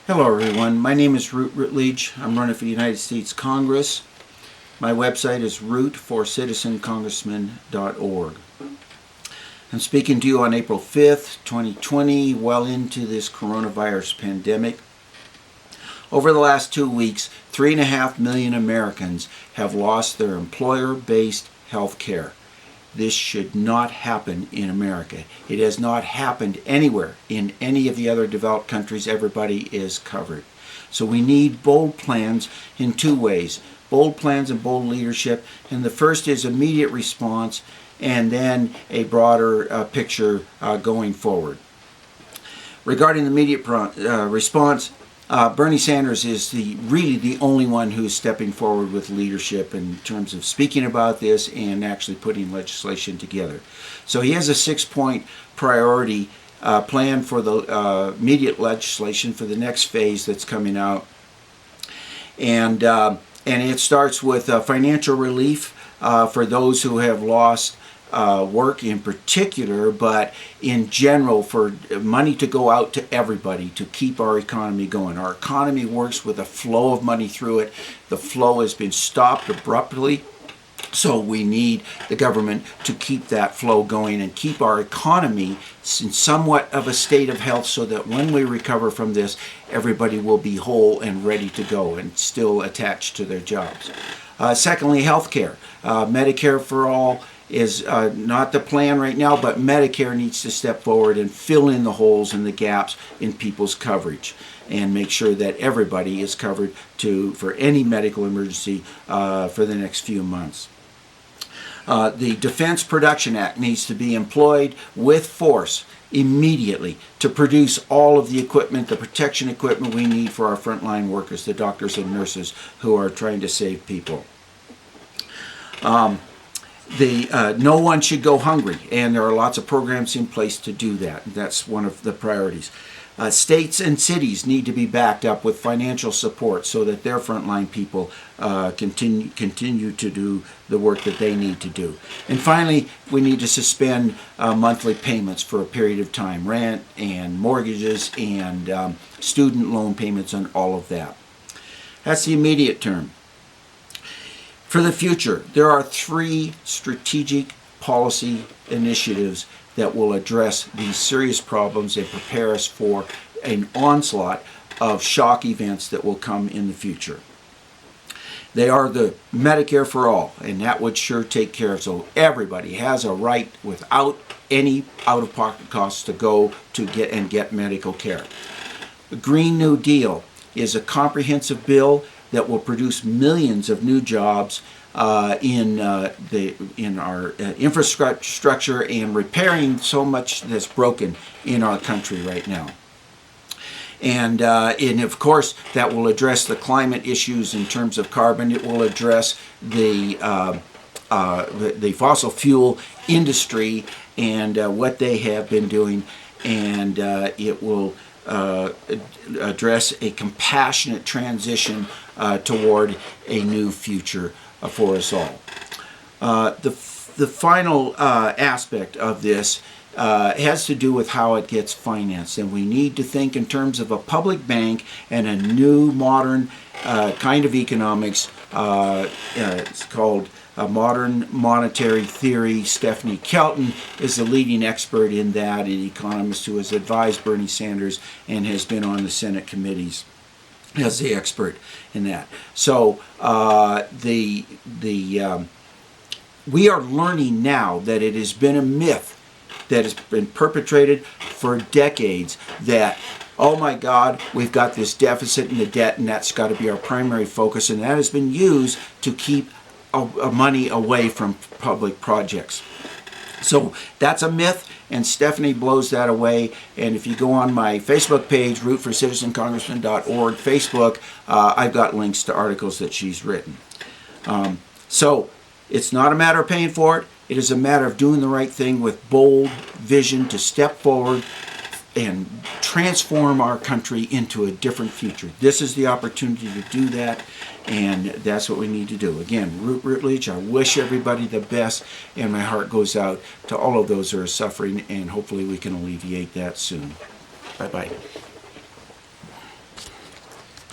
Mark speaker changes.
Speaker 1: Hello everyone, my name is Routledge. I'm running for the United States Congress. My website is root4citizencongressman.org. I'm speaking to you on April 5th, 2020, well into this coronavirus pandemic. Over the last 2 weeks, 3.5 million Americans have lost their employer-based health care. This should not happen in America. It has not happened anywhere in any of the other developed countries. Everybody is covered. So we need bold plans in two ways. Bold plans and bold leadership. And the first is immediate response, and then a broader picture going forward. Regarding the immediate response, Bernie Sanders is really the only one who is stepping forward with leadership in terms of speaking about this and actually putting legislation together. So he has a 6-point priority plan for the immediate legislation for the next phase that's coming out. And it starts with financial relief for those who have lost work in particular, but in general for money to go out to everybody to keep our economy going. Our economy works with a flow of money through it. The flow has been stopped abruptly, so we need the government to keep that flow going and keep our economy in somewhat of a state of health so that when we recover from this, everybody will be whole and ready to go and still attached to their jobs. Secondly, health care. Medicare for all is not the plan right now, but Medicare needs to step forward and fill in the holes and the gaps in people's coverage and make sure that everybody is covered for any medical emergency for the next few months. The Defense Production Act needs to be employed with force immediately to produce all of the equipment, the protection equipment we need for our frontline workers, the doctors and nurses who are trying to save people. No one should go hungry, and there are lots of programs in place to do that. That's one of the priorities. States and cities need to be backed up with financial support so that their frontline people continue to do the work that they need to do. And finally, we need to suspend monthly payments for a period of time, rent and mortgages and student loan payments and all of that. That's the immediate term. For the future, there are 3 strategic policy initiatives that will address these serious problems and prepare us for an onslaught of shock events that will come in the future. They are the Medicare for all, and that would sure take care of, so everybody has a right without any out-of-pocket costs to go to get medical care. The Green New Deal is a comprehensive bill that will produce millions of new jobs in our infrastructure and repairing so much that's broken in our country right now. And of course, that will address the climate issues in terms of carbon. It will address the fossil fuel industry and what they have been doing, and it will address a compassionate transition toward a new future for us all. The final aspect of this has to do with how it gets financed, and we need to think in terms of a public bank and a new modern kind of economics. It's called modern monetary theory. Stephanie Kelton is the leading expert in that, an economist who has advised Bernie Sanders and has been on the Senate committees as the expert in that. So we are learning now that it has been a myth that has been perpetrated for decades that, oh my God, we've got this deficit and the debt, and that's got to be our primary focus, and that has been used to keep money away from public projects. So that's a myth, and Stephanie blows that away. And if you go on my Facebook page, root4citizencongressman.org, Facebook, I've got links to articles that she's written. So it's not a matter of paying for it. It is a matter of doing the right thing with bold vision to step forward and transform our country into a different future. This is the opportunity to do that, and that's what we need to do. Again, Routledge, I wish everybody the best, and my heart goes out to all of those who are suffering, and hopefully we can alleviate that soon. Bye-bye.